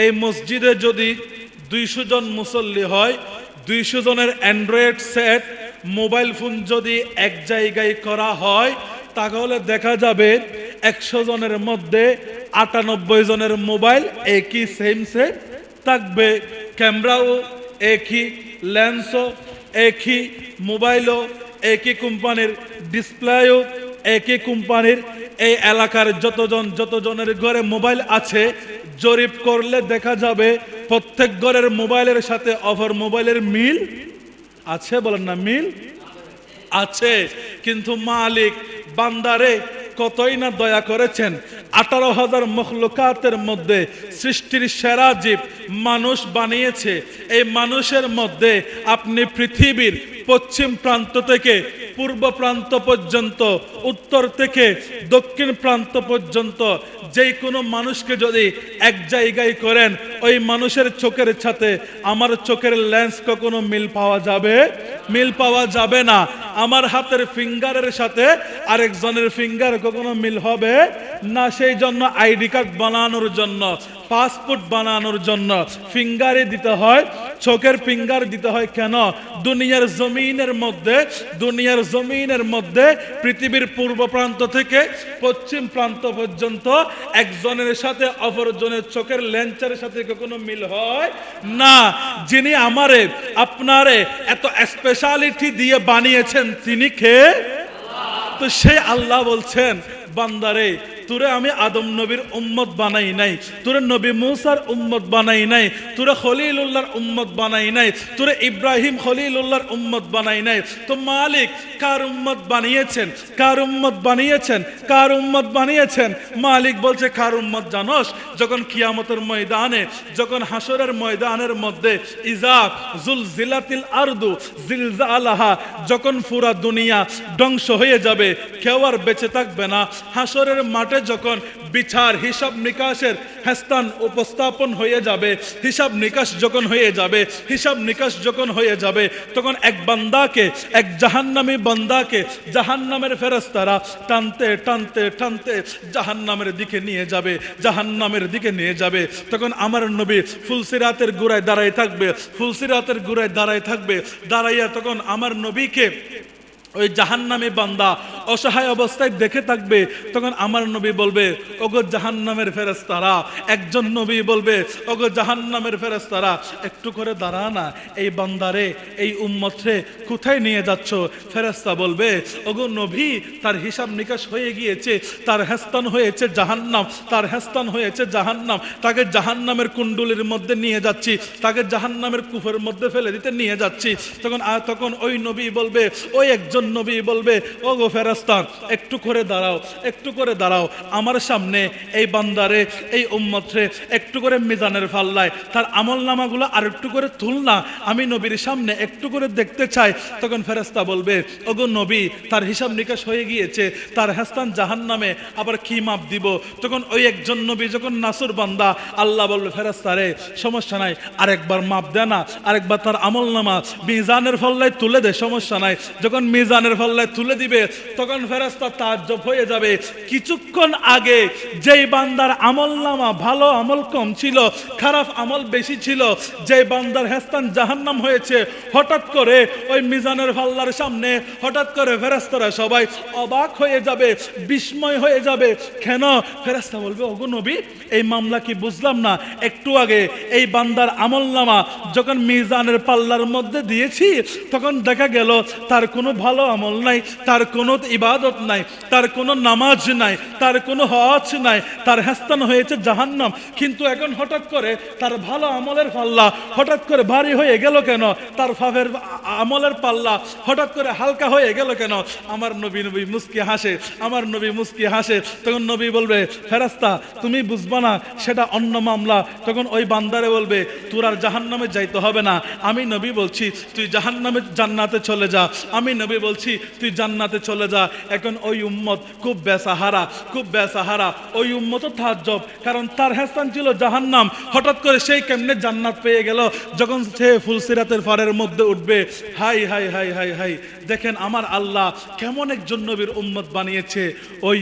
এই মসজিদে যদি 200 জন মুসল্লি হয়, 200 জনের অ্যান্ড্রয়েড সেট মোবাইল ফোন যদি এক জায়গায় করা হয়, তাহলে দেখা যাবে 100 জনের মধ্যে 98 জনের মোবাইল একই সেম সেট থাকবে। ক্যামেরাও একই, লেন্সও একই, মোবাইলও একই কোম্পানির, ডিসপ্লেও একই কোম্পানির। এই এলাকার যতজনের ঘরে মোবাইল আছে, জরিপ করলে দেখা যাবে প্রত্যেক ঘরের মোবাইলের সাথে অপর মোবাইলের মিল আছে। বলেন না, মিল আছে। কিন্তু মালিক বান্দারে কতই না দয়া করেছেন। 18,000 মখলুকাতের মধ্যে সৃষ্টির সেরা জীব মানুষ বানিয়েছে। এই মানুষের মধ্যে আপনি পৃথিবীর পশ্চিম প্রান্ত থেকে পূর্ব প্রান্ত পর্যন্ত, উত্তর থেকে দক্ষিণ প্রান্ত পর্যন্ত যে কোনো মানুষকে যদি এক জায়গায় করেন, ওই মানুষের চোখের সাথে আমার চোখের লেন্স কখনো মিল পাওয়া যাবে? মিল পাওয়া যাবে না। আমার হাতের ফিঙ্গারের সাথে আরেকজনের ফিঙ্গার কখনো মিল হবে না। সেই জন্য আইডি কার্ড বানানোর জন্য, পাসপোর্ট বানানোর জন্য ফিঙ্গারে দিতে হয়, চোখের ফিঙ্গার দিতে হয়। কেন? দুনিয়ার জমিনের মধ্যে পৃথিবীর পূর্ব প্রান্ত থেকে পশ্চিম প্রান্ত পর্যন্ত একজনের সাথে অপরজনের চোখের লেন্সের সাথে কখনো মিল হয় না। যিনি আমারে আপনারে এত স্পেশালিটি দিয়ে বানিয়েছেন, তিনি কে? তো সেই আল্লাহ বলছেন, বান্দারে তোরে আমি আদম নবীর উম্মত বানাই নাই, তোরে নবী মুসার উম্মত বানাই নাই, তোরে খলিলুল্লাহর উম্মত বানাই নাই, তোরে ইব্রাহিম খলিলুল্লাহর উম্মত বানাই নাই। তো মালিক কার উম্মত বানিয়েছেন? কার উম্মত বানিয়েছেন? কার উম্মত বানিয়েছেন? মালিক বলছে কার উম্মত জানোস? যখন কিয়ামতের ময়দানে, যখন হাসরের ময়দানের মধ্যে ইজা জুলজিলাতিল আরদু জিলজালাহা, যখন পুরা দুনিয়া ধ্বংস হয়ে যাবে, কেউ আর বেঁচে থাকবে না। হাসরের মাঠে যখন বিচার হিসাব নিকাশের স্থান উপস্থাপন হয়ে যাবে, হিসাব নিকাশ যখন হয়ে যাবে, হিসাব নিকাশ যখন হয়ে যাবে, তখন এক বান্দাকে, এক জাহান্নামী বান্দাকে জাহান্নামের ফেরেশতারা টানতে টানতে টানতে জাহান্নামের দিকে নিয়ে যাবে, জাহান্নামের দিকে নিয়ে যাবে। তখন আমার নবী ফুলসিরাতের গোড়ায় দাঁড়ায় থাকবে, ফুলসিরাতের গোড়ায় দাঁড়ায় থাকবে। দাঁড়াইয়া তখন আমার নবীকে ওই জাহান্নামী বান্দা অসহায় অবস্থায় দেখে থাকবে। তখন আমার নবী বলবে, ওগো জাহান্নামের ফেরেশতারা। একজন নবী বলবে, ওগো জাহান্নামের ফেরেশতারা, একটু করে দাঁড়া না, এই বান্দারে, এই উম্মতরে কোথায় নিয়ে যাচ্ছ? ফেরেশতা বলবে, ওগো নবী, তার হিসাব নিকাশ হয়ে গিয়েছে, তার হেস্তান হয়েছে জাহান্নাম, তার হেস্তান হয়েছে জাহান্নাম, তাকে জাহান্নামের কুণ্ডুলির মধ্যে নিয়ে যাচ্ছি, তাকে জাহান্নামের কূপের মধ্যে ফেলে দিতে নিয়ে যাচ্ছি। তখন ওই নবী বলবে, ওই একজন নবী বলবে, ও গো ফেরেশতা, একটু করে দাঁড়াও, একটু করে দাঁড়াও, আমার সামনে এই বান্দারে, এই উম্মতরে একটু করে মিজানের পাল্লায় তার আমল নামাগুলো আর একটু করে তুল না, আমি নবীর সামনে একটু করে দেখতে চাই। তখন ফেরেশতা বলবে, ও গো নবী, তার হিসাব নিকাশ হয়ে গিয়েছে, তার হেস্তান জাহান্নামে, আবার কি মাপ দিব? তখন ওই একজন নবী যখন নাসুর বান্দা, আল্লাহ বলবে, ফেরেশতা রে, সমস্যা নাই, আরেকবার মাপ দে না, আরেকবার তার আমল নামা মিজানের পাল্লায় তুলে দে, সমস্যা নাই। যখন মিজানের পাল্লায় তুলে দিবে, তখন ফেরেশতা তাজ্জব হয়ে যাবে, কিছুক্ষণ আগে যেই বান্দার আমল নামা ভালো আমল কম ছিল, খারাপ আমল বেশি ছিল, যেই বান্দার হেস্তান জাহান্নাম হয়েছে, হঠাৎ করে ওই মিজানের পাল্লার সামনে হঠাৎ করে ফেরেশতারা সবাই অবাক হয়ে যাবে, বিস্ময় হয়ে যাবে। কেন? ফেরেশতা বলবে, ওগো নবী, এই মামলা কি বুঝলাম না, একটু আগে এই বান্দার আমল নামা যখন মিজানের পাল্লার মধ্যে দিয়েছি, তখন দেখা গেল তার কোনো ভালো আমল নাই, তার কোনো ইবাদত নাই, তার কোনো নামাজ নাই, তার কোনো হজ নাই, তার হেস্তান হয়েছে জাহান্নাম। কিন্তু এখন হঠাৎ করে তার ভালো আমলের পাল্লা হঠাৎ করে ভারী হয়ে গেল কেন? তার পাপের আমলের পাল্লা হঠাৎ করে হালকা হয়ে গেল কেন? আমার নবী মুস্কি হাসে, আমার নবী মুস্কি হাসে। তখন নবী বলবে, ফেরেশতা, তুমি বুঝবা না, সেটা অন্য মামলা। তখন ওই বান্দারে বলবে, তোর আর জাহান্নামে যাইতে হবে না, আমি নবী বলছি তুই জাহান্নামে জান্নাতে চলে যা, আমি নবী বলছি তুই জান্নাতে চলে যা। এখন ওই উম্মত খুব বেসাহারা, খুব বেসাহারা। ওই উম্মতও তাজ্জব, কারণ তার হেস্তান ছিল জাহান্নাম, হঠাৎ করে সেই কেমনে জান্নাত পেয়ে গেল? যখন সে ফুলসিরাতের পাড়ের মধ্যে উঠবে, high high high high high, দেখেন আমার আল্লাহ কেমন একজন নবীর উম্মত বানিয়েছে। ওই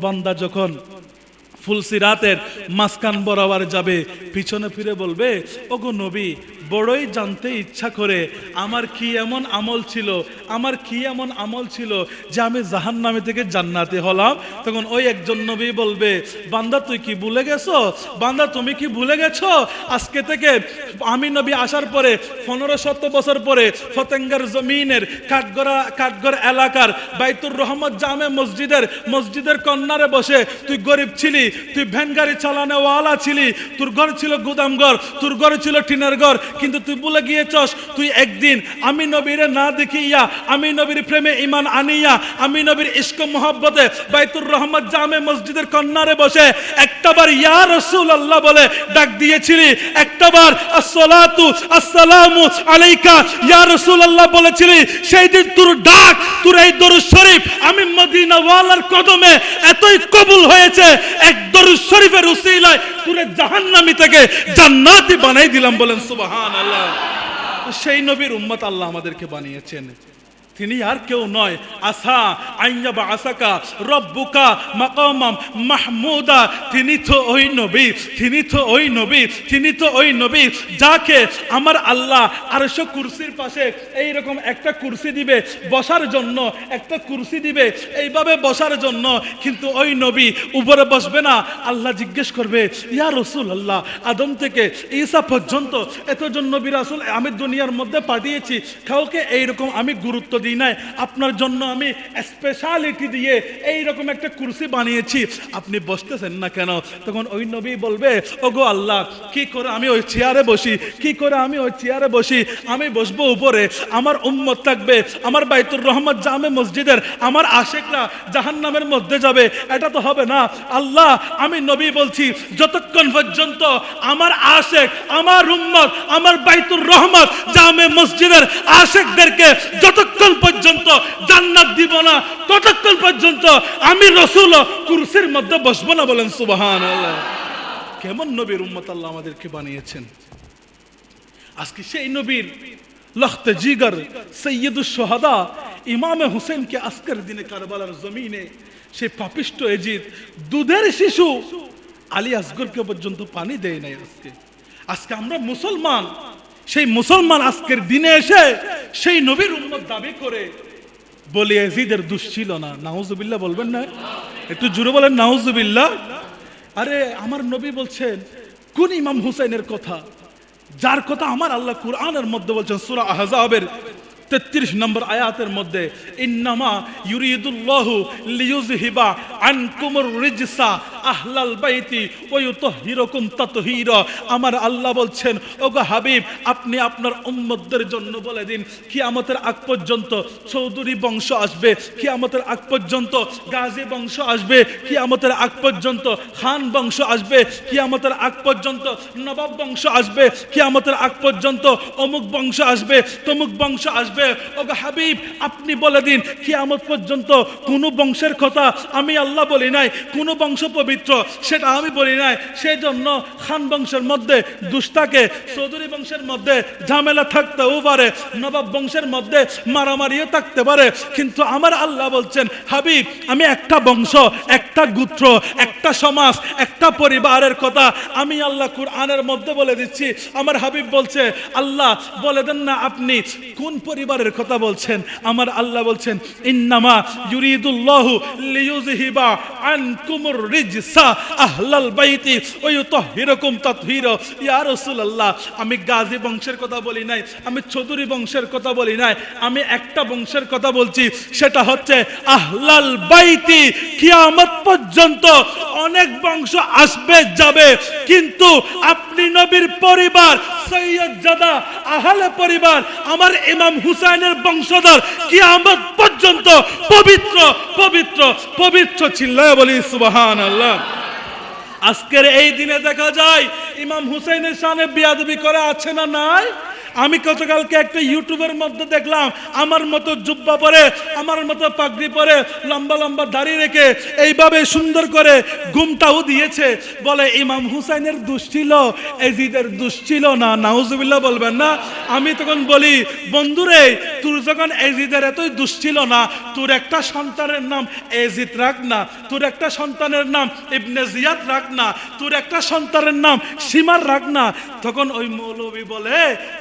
বান্দা যখন ফুলসিরাতের মাঝখান বরাবর যাবে, পিছনে ফিরে বলবে, ওগো নবী, বড়ই জানতে ইচ্ছা করে আমার কি এমন আমল ছিল, আমার কি এমন আমল ছিল যে আমি জাহান্নামে থেকে জান্নাতে হলাম। তখন ওই একজন নবী বলবে, বান্দা তুই কি ভুলে গেছো, বান্দা তুমি কি ভুলে গেছো, আজকে থেকে আমি নবী আসার পরে 1500 বছর পরে ফতেঙ্গার জমিনের কাঠগড় এলাকার বাইতুর রহমত জামে মসজিদের কর্নারে বসে তুই গরিব ছিলি, তুই ভ্যান গাড়ি চালানোওয়ালা ছিলি, তোর ঘর ছিল গুদামঘর, তোর ঘর ছিল টিনের ঘর, কিন্তু তুই ভুলে গিয়েছস তুই একদিন আমি নবীরে না দেখিয়া, আমি নবীর প্রেমে ঈমান আনিয়া, আমি নবীর ইশক মোহাব্বতে বাইতুর রহমত জামে মসজিদের কর্নারে বসে একটাবার ইয়া রাসূলুল্লাহ বলে ডাক দিয়েছিলি, একটাবার আসসালাতু আসসালামু আলাইকা ইয়া রাসূলুল্লাহ বলেছিলি। সেই দিন তোর ডাক, তোর এই দরুদ শরীফ আমি মদিনা ওয়ালার কদমে এতই কবুল হয়েছে, এক দরুদ শরীফের উসিলায় তোরে জাহান্নামী থেকে জান্নাতি বানাই দিলাম। বলেন সুবহানাল্লাহ। সেই নবীর উম্মত আল্লাহ আমাদেরকে বানিয়েছেন, তিনি আর কেউ নয়। আসা আইয়াবা আসাকা রব্বুকা মাকামাম মাহমুদা, তিনি তো ওই নবী, তিনি তো ওই নবী, তিনি তো ওই নবী যাকে আমার আল্লাহ আরশ কুরসির পাশে এইরকম একটা কুরসি দিবে বসার জন্য, একটা কুরসি দিবে এইভাবে বসার জন্য, কিন্তু ওই নবী উপরে বসবে না। আল্লাহ জিজ্ঞেস করবে, ইয়া রাসূলুল্লাহ, আদম থেকে ঈসা পর্যন্ত এতজন নবী রাসূল আমি দুনিয়ার মধ্যে পাঠিয়েছি, কাউকে এইরকম আমি গুরুত্ব দিই নাই, আপনার জন্য আমি স্পেশালিটি দিয়ে এইরকম একটা কুরসি বানিয়েছি, আপনি বসতেছেন না কেন? তখন ওই নবী বলবে, ওগো আল্লাহ, কি করে আমি ওই চেয়ারে বসি, কি করে আমি ওই চেয়ারে বসি? আমি বসবো উপরে, আমার উম্মত থাকবে, আমার বাইতুর রহমত জামে মসজিদের আমার আশিকরা জাহান্নামের মধ্যে যাবে, এটা তো হবে না। আল্লাহ, আমি নবী বলছি, যতক্ষণ পর্যন্ত আমার আশিক, আমার উম্মত, আমার বাইতুর রহমত জামে মসজিদের আশিকদেরকে যতক্ষণ পর্যন্ত জান্নাত দিব না, ততক্ষণ পর্যন্ত আমি রাসূল কুরসির মধ্যে বসবো না। বলেন সুবহানাল্লাহ। কেমন নবীর উম্মত আল্লাহ আমাদেরকে বানিয়েছেন। আজকে সেই নবীর লখতে জিগর সৈয়দুশ শুহাদা ইমামে হুসেনকে আজকের দিনে কারবালার জমিনে সেই পাপিষ্ট এজিদ দুধের শিশু আলী আসগরকে পর্যন্ত পানি দেয় নাই। আজকে আমরা মুসলমান, সেই মুসলমান আজকের দিনে এসে সেই নবীর উম্মত দাবি করে বলি এজিদের দোষ ছিল না। নাউজুবিল্লাহ বলবেন না? একটু জোরে বলেন নাউজুবিল্লাহ। আরে আমার নবী বলছেন কোন ইমাম হুসাইনের কথা, যার কথা আমার আল্লাহ কুরআনের মধ্যে বলছেন সূরা আহজাবের 33 নম্বর আয়াতের মধ্যে, ইন্নামা ইউরিদুল্লাহু লিইউযহিবা আনকুমুর রিজসা আহলাল বাইতি ওয়া ইউতাহহিরুকুম তাতহীরা। আমার আল্লাহ বলছেন, ওগো হাবিব, আপনি আপনার উম্মতদের জন্য বলে দিন, কিয়ামতের আগ পর্যন্ত চৌধুরী বংশ আসবে, কিয়ামতের আগ পর্যন্ত গাজী বংশ আসবে, কিয়ামতের আগ পর্যন্ত খান বংশ আসবে, কিয়ামতের আগ পর্যন্ত নবাব বংশ আসবে, কিয়ামতের আগ পর্যন্ত অমুক বংশ আসবে, তমুক বংশ আসবে। ওগো হাবিব, আপনি বলে দিন, কিয়ামত পর্যন্ত কোন বংশের কথা আমি আল্লাহ বলি নাই, কোন বংশ পবিত্র সেটা আমি বলি নাই। সেই জন্য খান বংশের মধ্যে দুষ্টাকে, চৌধুরী বংশের মধ্যে ঝামেলা থাকতেও পারে, নবাব বংশের মধ্যে মারামারিও থাকতে পারে, কিন্তু আমার আল্লাহ বলছেন, হাবিব, আমি একটা বংশ, একটা গোত্র, একটা সমাজ, একটা পরিবারের কথা আমি আল্লাহ কুরআনের মধ্যে বলে দিচ্ছি। আমার হাবিব বলছে, আল্লাহ বলে দেন না আপনি কোন পরিবারের কথা বলছেন? আমার আল্লাহ বলছেন, ইন্নামা ইউরিদুল্লাহু লিইউযহিবা আনকুমুর রিজসা আহলাল বাইতি ওয়া ইউতাহহিরুকুম তাতহীরা। ইয়া রাসূলুল্লাহ, আমি গাজী বংশের কথা বলি নাই, আমি চৌধুরী বংশের কথা বলি নাই, আমি একটা বংশের কথা বলছি, সেটা হচ্ছে আহলাল বাইতি। কিয়ামত পর্যন্ত অনেক বংশ আসবে যাবে, কিন্তু আপনি নবীর পরিবার সৈয়দজাদা আহলে পরিবার আমার ইমাম হুসাইনের বংশধর কিয়ামত পর্যন্ত পবিত্র পবিত্র পবিত্র চিল্লায় বলি সুবহানাল্লাহ। আজকের এই দিনে দেখা যায় ইমাম হুসাইনের শানে বেয়াদবি করে আছে না নাই? আমি গতকালকে একটা ইউটিউবের মধ্যে দেখলাম আমার মতো জুব্বা পরে, আমার মতো পাগড়ি পরে, লম্বা লম্বা দাড়ি রেখে এইভাবে সুন্দর করে ঘুমটাও দিয়েছে, বলে ইমাম হুসাইনের দোষ ছিল, এজিদের দোষ ছিল না। নাউজুবিল্লাহ বলবেন না? আমি তখন বলি, বন্ধুরে, তোর যখন এজিদের এতই দোষ ছিল না, তোর একটা সন্তানের নাম এজিদ রাখ না, তোর একটা সন্তানের নাম ইবনে জিয়াদ রাখ না, তোর একটা সন্তানের নাম সীমার রাখ না। তখন ওই মৌলবী বলে,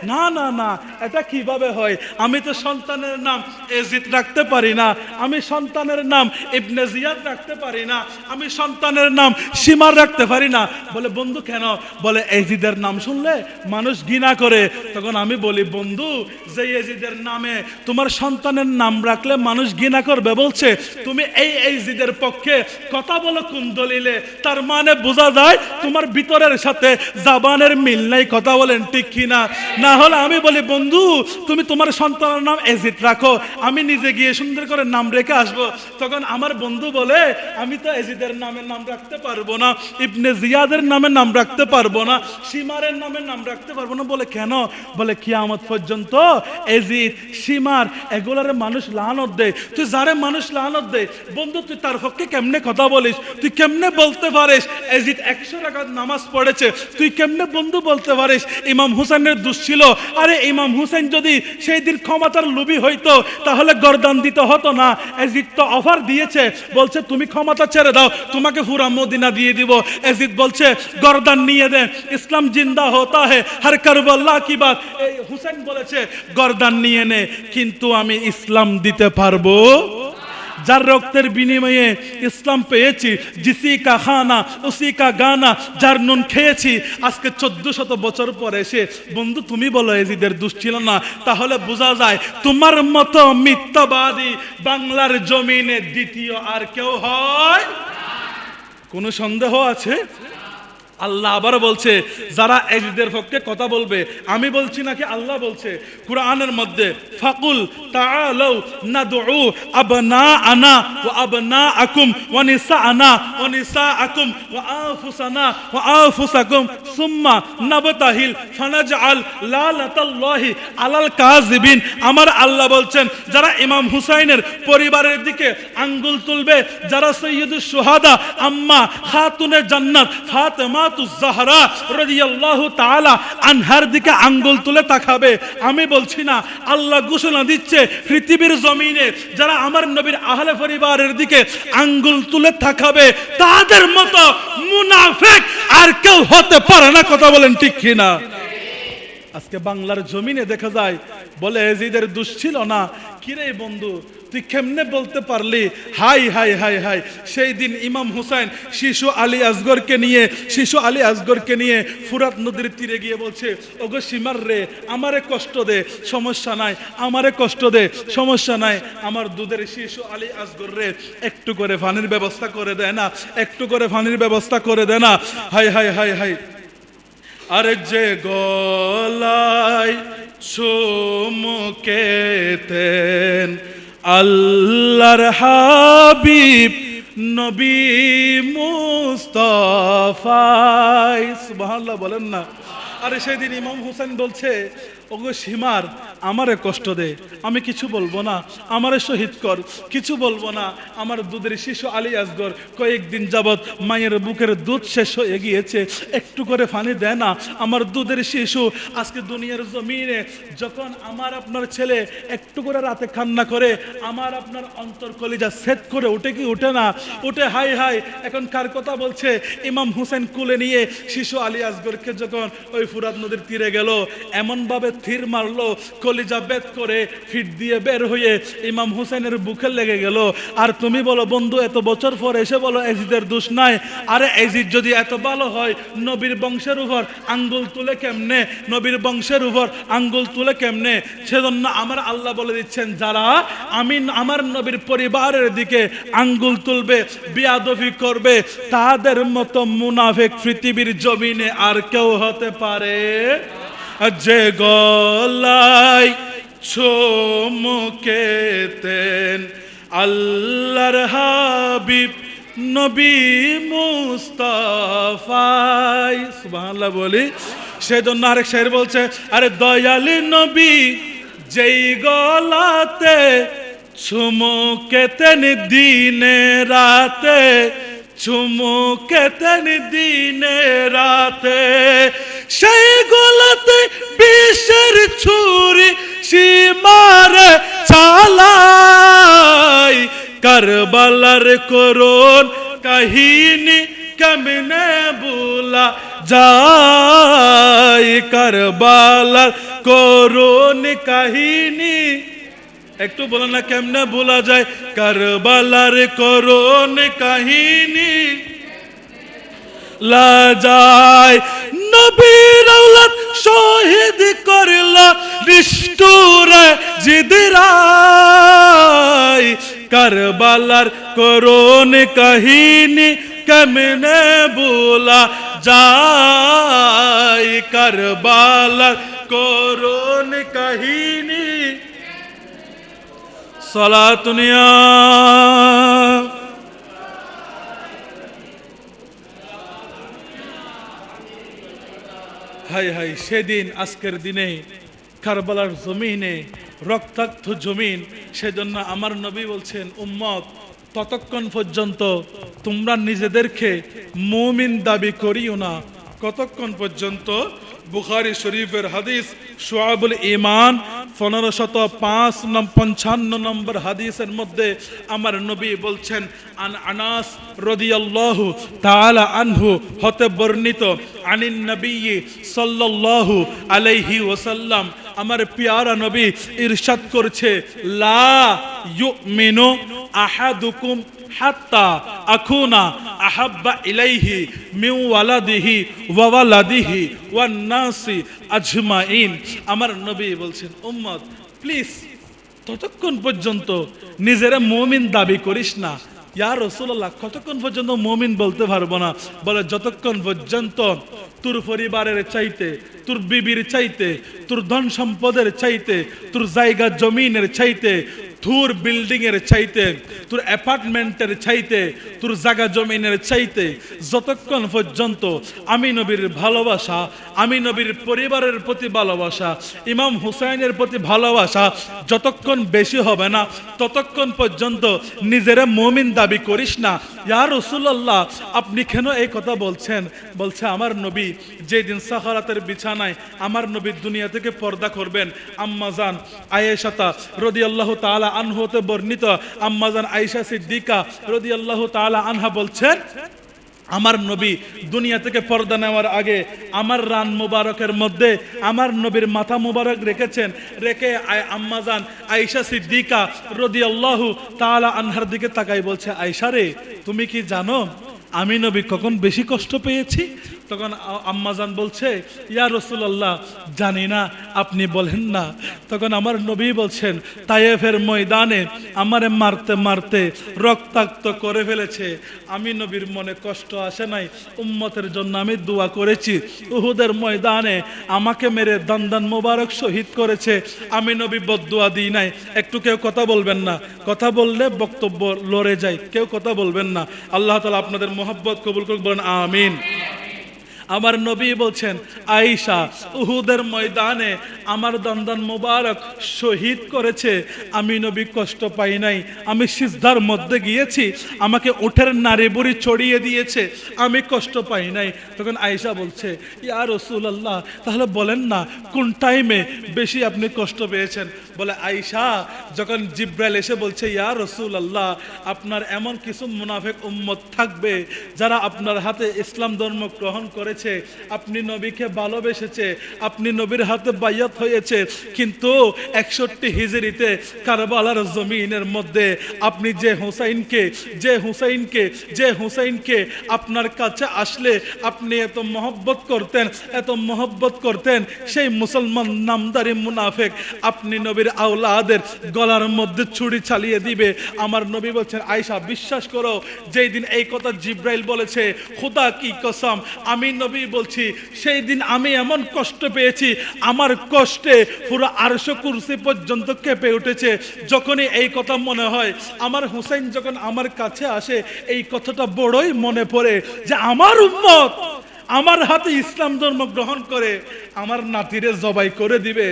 না না না, এটা কিভাবে হয়? আমি তো সন্তানের নাম এজিদ রাখতে পারি না, আমি সন্তানের নাম ইবনে জিয়াদ রাখতে পারি না, আমি সন্তানের নাম সীমার রাখতে পারি না। বলে, বন্ধু কেন? বলে, এজিদের নাম শুনলে মানুষ ঘৃণা করে। তখন আমি বলি, বন্ধু, যে এজিদের নামে তোমার সন্তানের নাম রাখলে মানুষ ঘৃণা করবে বলছে, তুমি এই এজিদের পক্ষে কথা বলো কোন দলিলে? তার মানে বোঝা যায় তোমার ভিতরের সাথে জাবানের মিল নাই। কথা বলেন ঠিক কিনা? না হলে আমি বলি, বন্ধু, তুমি তোমার সন্তানের নাম এজিদ রাখো, আমি নিজে গিয়ে সুন্দর করে নাম রেখে আসবো। তখন আমার বন্ধু বলে, আমি তো এজিদের নামে নাম রাখতে পারবো না, ইবনে জিয়াদের নামে নাম রাখতে পারবো না, সীমারের নামে নাম রাখতে পারবো না। বলে, কেন? বলে, কিয়ামত পর্যন্ত এজিদ, সীমার এগুলার মানুষ লানত দেয়। তুই যারে মানুষ লানত দেয়, বন্ধু, তুই তার পক্ষে কেমনে কথা বলিস? তুই কেমনে বলতে পারিস এজিদ 100 রাকাত নামাজ পড়েছে? তুই কেমনে বন্ধু বলতে পারিস ইমাম হুসাইনের দোষ ছিল? আরে ইমাম হুসাইন যদি সেই দিন ক্ষমতার লোভী হইতো তাহলে গর্দান দিতে হতো না। এজিদ তো অফার দিয়েছে, বলছে তুমি ক্ষমতা ছেড়ে দাও, তোমাকে পুরা মদিনা দিয়ে দিব। এজিদ বলছে গর্দান নিয়ে দে, ইসলাম জিন্দা হতা হে হর কারবালা কি বাত। এই হুসাইন বলেছে গর্দান নিয়ে নে, কিন্তু আমি ইসলাম দিতে পারবো। যার রক্তের বিনিময়ে ইসলাম পেয়েছি, জিসি কা খানা উসি কা গানা, যার নুন খেয়েছি, আজকে 1400 বছর পরে এসে বন্ধু তুমি বলো এজিদের দোষ ছিল না, তাহলে বোঝা যায় তোমার মতো মিথ্যাবাদী বাংলার জমিনে দ্বিতীয় আর কেউ হয়? কোনো সন্দেহ আছে? আল্লাহ আবার বলছে, যারা এজিদের পক্ষে কথা বলবে, আমি বলছি নাকি আল্লাহ বলছে কুরআনের মধ্যে, ফাকুল তাআলাউ নাদউ আবনাআনা ওয়া আবনাআকুম ওয়া নিসাআনা ওয়া নিসাআকুম ওয়া আনফুসানা ওয়া আনফুসাকুম সুম্মা নাবতাহিল ফানাজআল লালাতাল্লাহি আলাল কাযিবিন। আমার আল্লাহ বলছেন, যারা ইমাম হুসাইনের পরিবারের দিকে আঙ্গুল তুলবে, যারা সাইয়্যিদুশ শুহাদা আম্মা খাতুনে জান্নাত ফাতেমা জাহরা রাদিয়াল্লাহু তাআলা আনহার দিকে আঙ্গুল তুলে তাকাবে, আমি বলছি না, আল্লাহ ঘোষণা দিচ্ছে পৃথিবীর জমিনে যারা আমার নবীর আহলে পরিবারের দিকে আঙ্গুল তুলে তাকাবে, তাদের মতো মুনাফিক আর কেউ হতে পারে না। কথা বলেন ঠিক কিনা? আজকে বাংলার জমিনে দেখা যায়, বলে এজিদের দোষ ছিল না। কিরে বন্ধু, তুই কেমনে বলতে পারলি? হাই হাই হাই হাই, সেই দিন ইমাম হুসাইন শিশু আলী আসগরকে নিয়ে ফুরাত নদীর তীরে গিয়ে বলছে, ওগো সীমার রে, আমারে কষ্ট দে, সমস্যা নাই, আমারে কষ্ট দে, সমস্যা নাই, আমার দুধের শিশু আলী আসগর রে একটু করে পানির ব্যবস্থা করে দেয় না, একটু করে পানির ব্যবস্থা করে দেয় না। হাই হাই হাই হাই, আরে যে গলায় চুমুকেতেন আল্লাহর হাবিব নবী মুস্তাফা, সুবহানাল্লাহ বলেন না? আরে সেদিন ইমাম হুসাইন বলছে, ওগো সীমার, আমারে কষ্ট দে, আমি কিছু বলবো না, আমারে শহীদ কর, কিছু বলবো না। আমার দুধের শিশু আলী আসগর কয়েকদিন যাবৎ মায়ের বুকের দুধ শেষ হয়ে গিয়েছে, একটু করে পানি দেয় না। আমার দুধের শিশু আজকে দুনিয়ার জমিনে যখন আমার আপনার ছেলে একটু করে রাতে কান্না করে, আমার আপনার অন্তর কলিজা সেট করে উঠে কি উঠে না? উঠে। হাই হাই, এখন কার কথা বলছে? ইমাম হুসাইন কুলে নিয়ে শিশু আলী আসগরকে যখন ওই ফুরাত নদীর তীরে গেল, এমনভাবে থির মারলো, কলিজা বেদ করে ফিট দিয়ে বের হয়ে ইমাম হুসাইনের বুকে লেগে গেল। আর তুমি বলো বন্ধু, এত বছর পর এসে বলো এজিদের দোষ নাই? আরে এজিদ যদি এত ভালো হয়, নবীর বংশের উপর আঙ্গুল তুলে কেমনে? নবীর বংশের উপর আঙ্গুল তুলে কেমনে? সেজন্য আমার আল্লাহ বলে দিচ্ছেন, যারা আমার নবীর পরিবারের দিকে আঙ্গুল তুলবে, বিয়াদবি করবে, তাদের মতো মুনাফিক পৃথিবীর জমিনে আর কেউ হতে পারে? যে গলায় চুমুকেতেন আল্লাহর হাবিব নবী মুস্তাফা, সুবহানাল্লাহ বলি, সেজন্য আরেক শায়ের বলছে, আরে দয়ালি নবী যেই গলাতে চুমুকেতেন দিনে রাতে, চুমুকেতেন দিনে রাতে, সেই গলাতে বিষের ছুরি সীমারে চালাই। কারবালার করুণ কাহিনী কেমনে ভুলা যায়, কারবালার করুণ কাহিনী একটু বলেন না কেমনে ভোলা যায়, কারবালার করুণ কাহিনী লাজায়। নবীর আওলাদ শহীদ করলা নিষ্ঠুর জিদরাই, কারবালার করুণ কাহিনী কেমনে ভোলা যায়, কারবালার করুণ কাহিনী। সালাতুনিয়া হাই হাই সেদিন আজকের দিনে কারবালার জমিনে রক্তাক্ত জমিন। সেজন্য আমার নবী বলছেন, উম্মত ততক্ষণ পর্যন্ত তোমরা নিজেদেরকে মুমিন দাবি করিও না। কতক্ষণ পর্যন্ত? বুখারী শরীফের হাদিস শুআবুল ঈমান 1555 নম্বর হাদিসের মধ্যে আমার নবী বলছেন, আন আনাস রাদিয়াল্লাহু তাআলা আনহু হতে বর্ণিত, আনিন নবী সাল্লাল্লাহু আলাইহি ওয়াসাল্লাম, আমার প্যারা নবী ইরশাদ করছে, লা ইউমিনু আহাদুকুম হাত্তা আকুনা আহাব্বা ইলাইহি মিন ওয়ালাদিহি ওয়া ওয়ালাদিহি ওয়ান নাসি আজমাইন। আমার নবী বলছেন, উম্মত প্লিজ ততক্ষণ পর্যন্ত নিজেরা মুমিন দাবি করিস না। ইয়া রাসূলুল্লাহ, কতক্ষণ পর্যন্ত মুমিন বলতে পারবো না? বলে, যতক্ষণ পর্যন্ত তোর পরিবারের চাইতে, তোর বিবির চাইতে, তোর ধন সম্পদের চাইতে, তোর জায়গা জমিনের চাইতে, তোর বিল্ডিং এর চাইতে, তোর অ্যাপার্টমেন্টের চাইতে, তোর জায়গা জমিনের চাইতে যতক্ষণ পর্যন্ত আমি নবীর ভালোবাসা, আমি নবীর পরিবারের প্রতি ভালোবাসা, ইমাম হুসাইনের প্রতি ভালোবাসা যতক্ষণ বেশি হবে না, ততক্ষণ পর্যন্ত নিজেরা মুমিন দাবি করিস না। ইয়া রাসূলুল্লাহ, আপনি কেন এই কথা বলছেন? বলছে, আমার নবী যেদিন সাখারাতের বিছানায় আমার নবী দুনিয়া থেকে পর্দা করবেন, আম্মাজান আয়েশা রাদিয়াল্লাহু তাআলা আনহুতে বর্ণিত, আম্মাজান আয়েশা সিদ্দিকা রাদিয়াল্লাহু তাআলা আনহা বলছেন, আমার নবী দুনিয়া থেকে পর্দা নেওয়ার আগে আমার রান মুবারকের মধ্যে আমার নবীর মাথা মুবারক রেখেছেন। রেখে আম্মাজান আয়েশা সিদ্দিকা রাদিয়াল্লাহু তাআলা আনহার দিকে তাকাই বলছে, আয়েশা রে, তুমি কি জানো আমি নবী কখন বেশি কষ্ট পেয়েছি? তখন আম্মাজান বলছে, ইয়া রাসূলুল্লাহ, জানি না, আপনি বলেন না। তখন আমার নবী বলছেন, তায়েফের ময়দানে আমারে মারতে মারতে রক্তাক্ত করে ফেলেছে, আমি নবীর মনে কষ্ট আসে নাই, উম্মতের জন্য আমি দোয়া করেছি। উহুদের ময়দানে আমাকে মেরে দান্দান মোবারক শহীদ করেছে, আমি নবী বদদুয়া দিই নাই। একটু কেউ কথা বলবেন না, কথা বললে বক্তব্য লড়ে যায়, কেউ কথা বলবেন না। আল্লাহ তাআলা আপনাদের মোহাব্বত কবুল করুক, বলেন আমিন। আমার নবী বলছেন, আয়েশা উহুদের ময়দানে আমার দান্দান মোবারক শহীদ করেছে, আমি নবী কষ্ট পাই নাই, আমি সিজদার মধ্যে গিয়েছি, আমাকে উটের নাড়ি বুড়ি চড়িয়ে দিয়েছে, আমি কষ্ট পাই নাই। তখন আয়েশা বলছে, ইয়া রাসূলুল্লাহ, তাহলে বলেন না কোন টাইমে বেশি আপনি কষ্ট পেয়েছেন? বলে, আয়েশা, যখন জিব্রাইল এসে বলছে, ইয়া রাসূলুল্লাহ, আপনার এমন কিছু মুনাফিক উম্মত থাকবে যারা আপনার হাতে ইসলাম ধর্ম গ্রহণ করে, আপনি নবীকে ভালোবেসেছে, আপনি নবীর হাতে বাইয়াত হয়েছে, কিন্তু 61 হিজরিতে কারবালার জমিনের মধ্যে আপনি যে হুসাইনকে আপনার কাছে আসলে আপনি এত মহব্বত করতেন, সেই মুসলমান নামদারি মুনাফিক আপনি নবীর আওলাদের গলার মধ্যে ছুরি চালিয়ে দিবে। আমার নবী বলছেন, আয়েশা বিশ্বাস করো, যেই দিন এই কথা জিব্রাইল বলেছে, খোদা কি কসম, আমি নবী বলছি, সেই দিন আমি এমন কষ্ট পেয়েছি, আমার কষ্টে পুরো আরশ কুরসি পর্যন্ত কেঁপে উঠেছে। যখনই এই কথা মনে হয়, আমার হুসাইন যখন আমার কাছে আসে, এই কথাটা বড়ই মনে পড়ে যে আমার উম্মত আমার হাতে ইসলাম ধর্ম গ্রহণ করে আমার নাতিরে জবাই করে দিবে,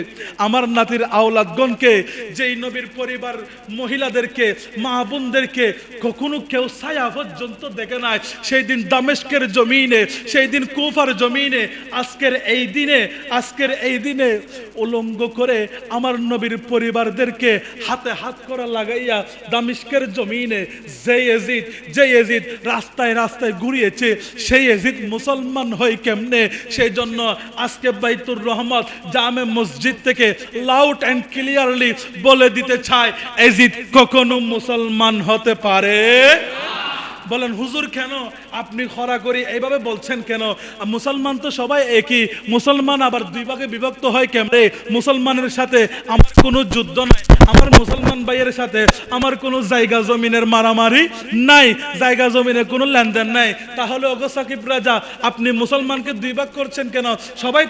আমার নাতির আওলাদগণকে, যেই নবীর পরিবার মহিলাদেরকে, মা বোনদেরকে কখনো কেউ ছায়া পর্যন্ত দেখে নাই, সেই দিন দামেস্কের জমিনে, সেই দিন কুফার জমিনে, আজকের এই দিনে উলঙ্গ করে আমার নবীর পরিবারদেরকে হাতে হাত করা লাগাইয়া দামেস্কের জমিনে যে এজিদ রাস্তায় রাস্তায় ঘুরিয়েছে, সেই এজিদ মুসলমান হয় কেমনে? সেই জন্য আজকে বাইতুর রহমত জামে মসজিদ থেকে লাউড অ্যান্ড ক্লিয়ারলি বলে দিতে চায়, এজিদ কখনো মুসলমান হতে পারে। বলেন হুজুর কেন আপনি খরা করি এইভাবে বলছেন কেন? মুসলমান তো সবাই একই, মুসলমান আবার দুই ভাগে বিভক্ত হয় কেমনে? মুসলমানের সাথে আমার কোনো যুদ্ধ নাই, আমার মুসলমান ভাইয়ের সাথে আমার কোনো জায়গা জমিনের মারামারি নাই, জায়গা জমিনের কোনো লেনদেন নাই। তাহলে ওগো সাকিব রাজা, আপনি মুসলমানকে দুই ভাগ করছেন কেন? সবাই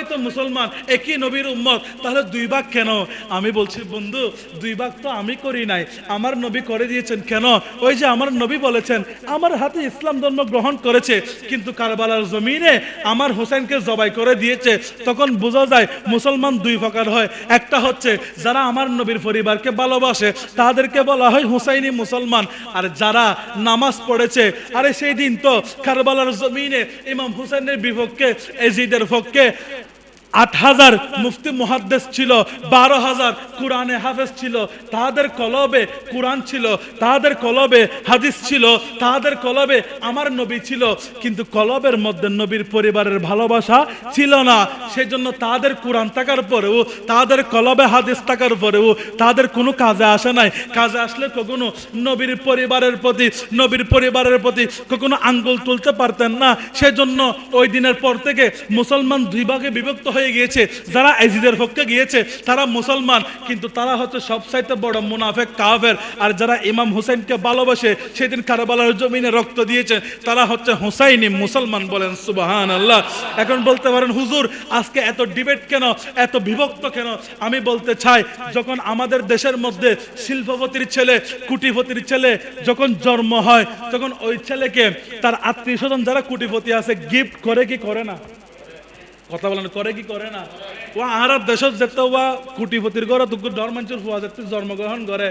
তো মুসলমান, একই নবীর উম্মত, তাহলে দুই ভাগ কেন? আমি বলছি বন্ধু, দুই ভাগ তো আমি করি নাই, আমার নবী করে দিয়েছেন। কেন? ওই যে আমার নবী বলেছেন, আমার হাতে ইসলাম ধর্ম গ্রহণ করেছে কিন্তু কারবালার জমিনে আমার হোসেনকে জবাই করে দিয়েছে। তখন বোঝা যায় মুসলমান দুই প্রকার হয়। একটা হচ্ছে যারা আমার নবীর পরিবারকে ভালোবাসে, তাদেরকে বলা হয় হুসাইনি মুসলমান। আর যারা নামাজ পড়েছে, আরে সেই দিন তো কারবালার জমিনে ইমাম হুসাইনের বিপক্ষে, এজিদের পক্ষে ৮,০০০ মুফতি মুহাদ্দিস ছিল, ১২,০০০ কোরআনে হাফেজ ছিল, তাদের কলবে কোরআন ছিল, তাদের কলবে হাদিস ছিল, তাদের কলবে আমার নবী ছিল, কিন্তু কলবের মধ্যে নবীর পরিবারের ভালোবাসা ছিল না। সেই জন্য তাদের কোরআন থাকার পরেও, তাদের কলবে হাদিস থাকার পরেও তাদের কোনো কাজে আসে নাই। কাজে আসলে কখনো নবীর পরিবারের প্রতি কখনো আঙ্গুল তুলতে পারতেন না। সেজন্য ওই দিনের পর থেকে মুসলমান দুই ভাগে বিভক্ত হয়ে গিয়েছে। যারা এজিদের পক্ষে গিয়েছে তারা মুসলমান, কিন্তু তারা হচ্ছে সবচাইতে বড় মুনাফিক, কাফের। আর যারা ইমাম হুসাইনকে ভালোবাসে, সেদিন কারবালার জমিনে রক্ত দিয়েছে, তারা হচ্ছে হুসাইনি মুসলমান। বলেন সুবহানাল্লাহ। এখন বলতে পারেন হুজুর আজকে এত ডিবেট কেন, এত বিভক্ত কেন? আমি বলতে চাই, যখন আমাদের দেশের মধ্যে শিল্পপতির ছেলে, কুটিপতির ছেলে যখন জন্ম হয়, তখন ওই ছেলেকে তার আত্মীয় স্বজন যারা কুটিপতি আছে গিফট করে কি করে না? কথা বলেন, করে কি করে না? ও আরব দেশত যেতে ওয়া কুটিপতির ঘরে তুক ধর্মাঞ্চল হওয়া যেতে জন্মগ্রহণ করে,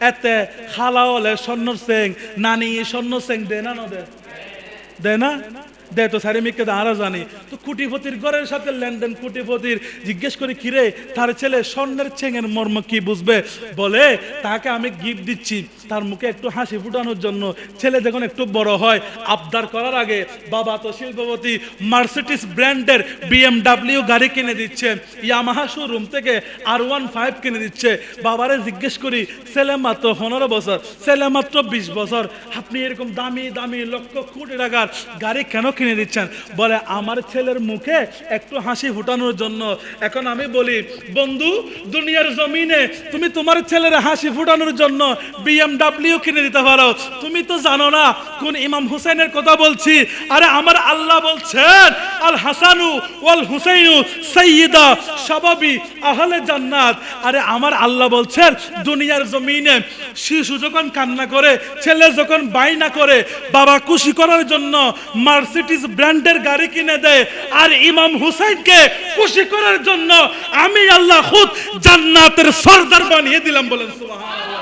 এতে খালা হলে স্বর্ণ সিং, নানি স্বর্ণ সিং দেয় না? দেয় না? দেয় তো, সারি মিকে আরা জানি তো। কুটিপতির ঘরের সাথে লেনদেন, কুটিপতির জিজ্ঞেস করে কিরে তার ছেলে স্বর্ণের চেঙের মর্ম কি বুঝবে? বলে তাকে আমি গিফট দিচ্ছি তার মুখে একটু হাসি ফুটানোর জন্য। ছেলে যখন একটু বড় হয়, আবদার করার আগে বাবা তো শিল্পপতি, মার্সিডিজ ব্র্যান্ডের BMW গাড়ি কিনে দিচ্ছে, ইয়ামাহা শোরুম থেকে R15 কিনে দিচ্ছে। বাবারে জিজ্ঞেস করি, ছেলে মাত্র 15 বছর, ছেলে মাত্র 20 বছর, আপনি এরকম দামি দামি লক্ষ কোটি টাকার গাড়ি কেন কিনে দিচ্ছেন? বলে আমার ছেলের মুখে একটু হাসি ফুটানোর জন্য। এখন আমি বলি বন্ধু, দুনিয়ার জমিনে তুমি তোমার ছেলের হাসি ফুটানোর জন্য BMW কিনে দিতে পারো, তুমি তো জানো না কোন ইমাম হুসাইনের কথা বলছি। আরে আমার আল্লাহ বলছেন, আল হাসানু ওয়াল হুসাইনু সাইয়্যিদা শাবাবি আহলে জান্নাত। আরে আমার আল্লাহ বলছেন, দুনিয়ার জমিনে শিশু যখন কান্না করে, ছেলে যখন বাইনা করে, বাবা খুশি করার জন্য মার্সিডিজ ব্র্যান্ডের গাড়ি কিনে দেয়, আর ইমাম হুসাইনকে খুশি করার জন্য আমি আল্লাহ খুদ জান্নাতের সরদার বানিয়ে দিলাম। বলেন সুবহানাল্লাহ।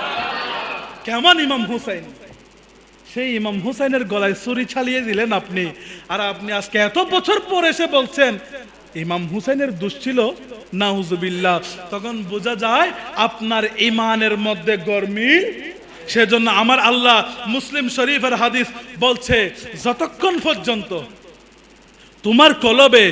কেমন ইমাম হুসাইন? সেই ইমাম হুসাইনের গলায় ছুরি চালিয়ে দিলেন আপনি, আর আপনি আজকে এত বছর পর এসে বলছেন ইমাম হুসাইনের দোষ ছিল, নাউজুবিল্লাহ। তখন বোঝা যায় আপনার ঈমানের মধ্যে গরমিল। সেজন্য আমার আল্লাহ মুসলিম শরীফের হাদিস বলছে, যতক্ষণ পর্যন্ত তোমার কলবে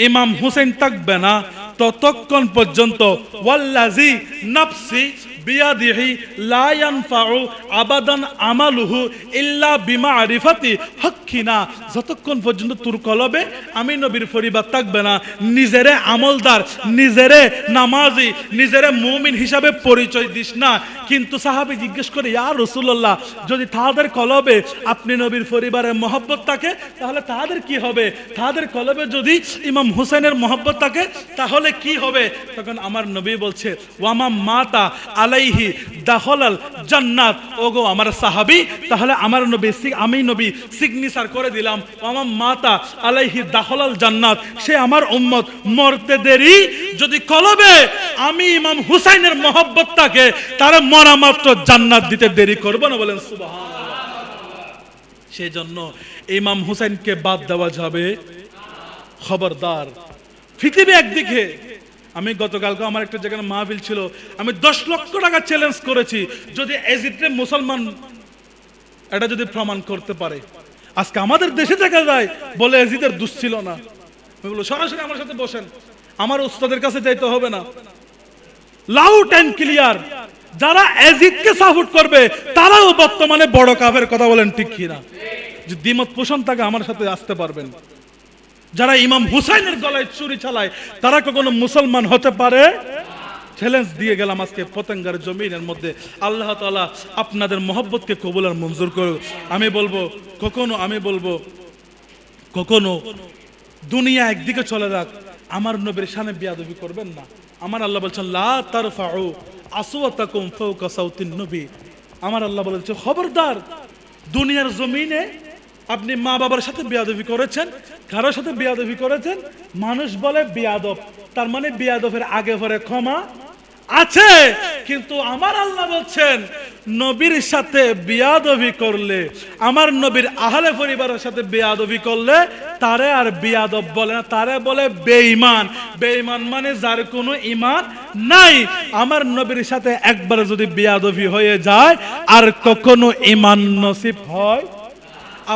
ইমাম হুসাইন থাকবে না, ততক্ষণ পর্যন্ত ওয়াল্লাজি নাফসি বিয়াদিহি লা ইয়ানফাউ আবাদান আমালুহু ইল্লা বিমারিফাতি হক্কিনা। যতক্ষণ পর্যন্ত তোর কলবে আমি নবীর পরিবার থাকবে না, নিজেরে আমলদার, নিজেরে নামাজি, নিজেরে মুমিন হিসাবে পরিচয় দিস না। কিন্তু সাহাবী জিজ্ঞেস করে, ইয়া রাসূলুল্লাহ, যদি তাদের কলবে আপনি নবীর পরিবারের মহব্বত থাকে তাহলে তাদের কি হবে? তাদের কলবে যদি ইমাম হুসাইনের মহব্বত থাকে তাহলে কি হবে? তখন আমার নবী বলছে, ওয়ামা মাতা আলাই আলাইহি দাখালাল জান্নাত। ওগো আমার সাহাবী, তাহলে আমার নবী, আমি নবী সিগনেচার করে দিলাম, আমার মাতা আলাইহি দাখালাল জান্নাত, সে আমার উম্মত। মরতে দেরি যদি কলবে আমি ইমাম হুসাইনের মহব্বত থাকে, তারা মরা মাত্র জান্নাত দিতে দেরি করব না, বলেন সুবহানাল্লাহ। সেই জন্য ইমাম হুসাইনকে বাদ দেওয়া যাবে? খবরদার। পৃথিবী একদিকে, আমি গতকালকে আমার একটা জায়গায় মাহফিল ছিল, আমি 10 লক্ষ টাকা চ্যালেঞ্জ করেছি, যদি এজিদকে মুসলমান এটা যদি প্রমাণ করতে পারে। আজকে আমাদের দেশে দেখা যায় বলে এজিদের দোষ ছিল না। আমি বলবো সরাসরি আমার সাথে বসেন, আমার উস্তাদের কাছে যাইতে হবে না, লাউড এন্ড ক্লিয়ার। যারা এজিদকে সাপোর্ট করবে তারাও বর্তমানে বড় কাফের, কথা বলেন ঠিক কিনা? যে দ্বিমত পোষণ থাকে আমার সাথে আসতে পারবেন। যারা ইমাম হুসাইনের গলায় ছুরি চালায় তারা কখনো মুসলমান হতে পারে? চ্যালেঞ্জ দিয়ে গেলাম আজকে পতেঙ্গার জমিনের মধ্যে। আল্লাহ তাআলা আপনাদের মহব্বতকে কবুল আর মঞ্জুর করুক। আমি বলবো কখনো দুনিয়া একদিকে চলে যাক, আমার নবীর শানে বিয়াদবি করবেন না। আমার আল্লাহ বলছেন লা তারফাউ আসওয়াতাকুম ফাওকা সাউতিন নবী। আমার আল্লাহ বলেছে খবরদার, দুনিয়ার জমিনে আপনি মা বাবার সাথে বিয়াদবি করেছেন, কারোর সাথে বিয়াদবি করেছেন, মানুষ বলে বিয়াদব, তার মানে বিয়াদবের আগে পরে ক্ষমা আছে। কিন্তু আমার আল্লাহ বলছেন নবীর সাথে বিয়াদবি করলে, আমার নবীর আহলে পরিবারের সাথে বিয়াদবি করলে তারে আর বিয়াদব বলে না, তারে বলে বেঈমান। বেঈমান মানে যার কোনো ঈমান নাই। আমার নবীর সাথে একবার যদি বিয়াদবি হয়ে যায় আর কখনো ঈমান নসিব হয়,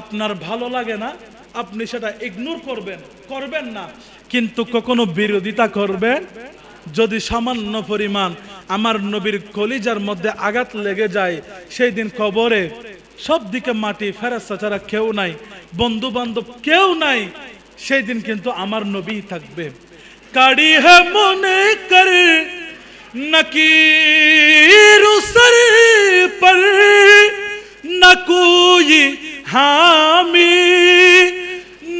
আপনার ভালো লাগে না, আপনি সেটা ইগনোর করবেন না, কিন্তু কখনো বিরোধিতা করবেন। যদি সামান্য পরিমাণ আমার নবীর কলিজার মধ্যে আঘাত লেগে যায়, সেই দিন কবরে সব দিকে মাটি, ফেরেশতা ছাড়া কেউ নাই, বন্ধু বান্ধব কেউ নাই, সেই দিন কিন্তু আমার নবী থাকবে। কাড়ি হে মনে কর নকির সর পর না কোই हामी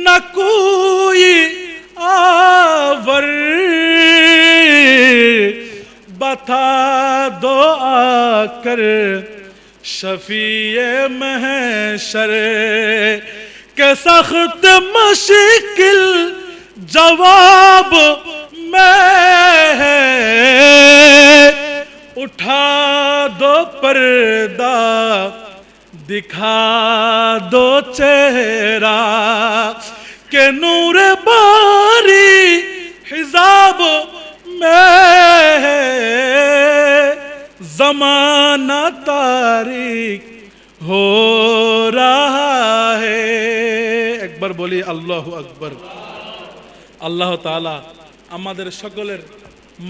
না কোই আওয়ার बता दो आकर शफीए महशर के सख्त मुश्किल जवाब में है, उठा दो पर्दा दिखा दो चेहरा के नूर बारी हिजाब जमाना तारीख हो रहा है। एक बार बोली अल्लाह अकबर। আল্লাহ তাআলা আমাদের সকলের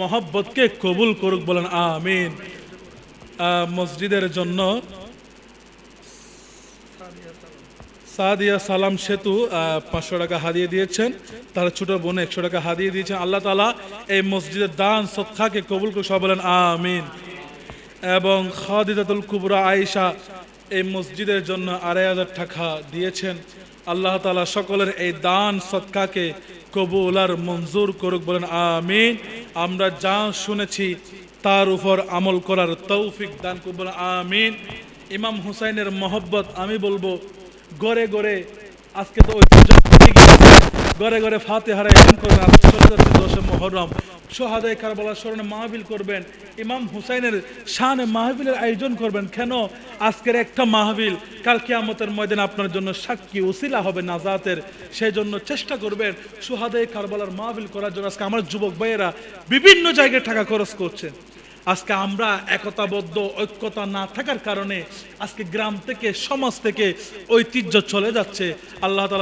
মহব্বতকে কবুল করুক, বলেন আমিন। মসজিদের জন্য সাদিয়া সালাম সেতু 500 টাকা হাদিয়ে দিয়েছেন, তার ছোট বোন 100 টাকা হাদিয়ে দিয়েছেন। আল্লাহ তাআলা এই মসজিদের দান সদকাকে কবুল করুক, সবাই বলেন আমিন। এবং খাদিজাতুল কুবরা আয়েশা এই মসজিদের জন্য 2500 টাকা দিয়েছেন। আল্লাহ তাআলা সকলের এই দান সদকাকে কবুল আর মঞ্জুর করুক, বলেন আমিন। আমরা যা শুনেছি তার উপর আমল করার তৌফিক দান করুক, বলেন আমিন। ইমাম হুসাইনের মহব্বত আমি বলবো ঘরে ঘরে, আজকে তো ঐতিহ্য ঘরে ঘরে ফাতিহার আয়োজন করবেন। আজকে চলে যাচ্ছে 10 মুহররম, শহাদায়ে কারবালার স্মরণে মাহফিল করবেন, ইমাম হুসাইনের শানে মাহফিলের আয়োজন করবেন। কেন? আজকের একটা মাহফিল কাল কিয়ামতের ময়দানে আপনার জন্য সাক্ষী উসিলা হবে নাজাতের। সেই জন্য চেষ্টা করবেন শহাদায়ে কারবালার মাহফিল করার জন্য। আজকে আমার যুবক ভাইয়েরা বিভিন্ন জায়গায় টাকা খরচ করছেন। আজকে আমরা একতাবদ্ধ, ঐক্যতা না থাকার কারণে আজকে গ্রাম থেকে, সমাজ থেকে ঐতিহ্য চলে যাচ্ছে। আল্লাহ তাআলা